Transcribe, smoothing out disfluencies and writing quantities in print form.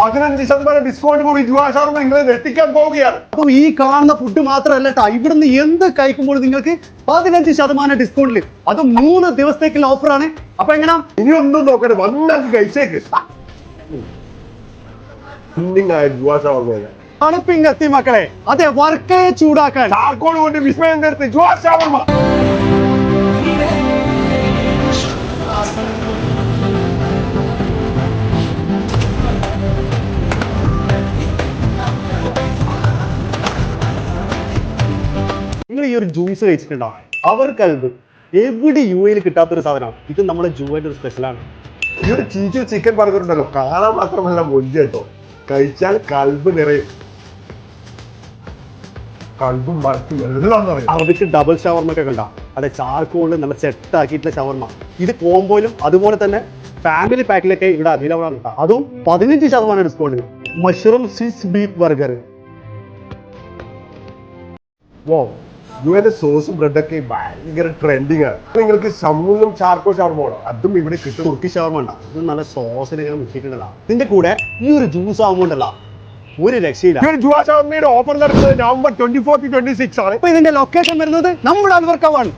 15% discount കൂടി ജുവാ ഷവർമ നിങ്ങളെ എത്തിക്കാൻ പോവുകയാണ്. അപ്പൊ ഈ കാണുന്ന ഫുഡ് മാത്രമല്ല കേട്ടോ, ഇവിടുന്ന് എന്ത് കഴിക്കുമ്പോൾ നിങ്ങൾക്ക് 15% ഡിസ്കൗണ്ടിൽ, അത് 3 ദിവസത്തേക്കുള്ള ഓഫറാണ്. അപ്പൊ എങ്ങനെ ഇനി ഒന്നും നോക്കട്ടെ, വന്നങ്ങ് കഴിച്ചേക്ക്. ജുവാ ഷവർമ തണുപ്പിങ്ങെത്തി മക്കളെ, അതെ വർക്കയെ ചൂടാക്കാൻ ചാർക്കോൾ കൊണ്ട് വിസ്മയം തീർത്ത് ജുവാ ഷവർമ. നിങ്ങൾ ഈ ഒരു ജ്യൂസ് കഴിച്ചിട്ടുണ്ടോ? അവർക്കത് എവിടെ യു എയിൽ കിട്ടാത്തൊരു സാധനമാണ് ഇത്. നമ്മുടെ ജുവയുടെ ഒരു സ്പെഷ്യലാണ്. ഈ ഒരു ചീച്ചു ചിക്കൻ ബർഗർ ഉണ്ടല്ലോ, കാണാൻ മാത്രമല്ല മൊഞ്ച കേട്ടോ, കഴിച്ചാൽ കൽബ് നിറയും. കൽബും മറക്കും എല്ലാം നിറയും. അവർക്ക് ഡബിൾ ഷവർമ ഒക്കെ കണ്ട, അതെ ചാർക്കോളിൽ നല്ല സെറ്റാക്കിയിട്ടുള്ള ഷവർമ. ഇത് കോംബോയിലും അതുപോലെ തന്നെ ഫാമിലി പാക്കിലൊക്കെ ഇവിടെ അവൈലബിൾ ആണ്. അതും 15% discount. Mushroom swiss beef burger. യുഎന്റെ സോസും ബ്രെഡൊക്കെ ഭയങ്കര ട്രെൻഡിങ് ആണ്. നിങ്ങൾക്ക് ഷമ്മുലും ചാർക്കോ ഷവർമ വേണം, അതും ഇവിടെ കിട്ടും. തുർക്കി ഷവർമ ഉണ്ട്, ഇത് നല്ല സോസിൽ ഇങ്ങനെ മുട്ടിയിട്ടുണ്ടല്ലോ. ഇതിന്റെ കൂടെ ഈ ഒരു ജ്യൂസ് ആകുമ്പോണ്ടല്ലോ ഒരു രക്ഷയില്ല. ജുവാ ഷവർമയുടെ ഓഫർ നടക്കുന്നത് November 24 to 26 ആണ്. അപ്പൊ ഇതിന്റെ ലൊക്കേഷൻ വരുന്നത് നമ്മുടെ അൽവർക്കാവാണ്.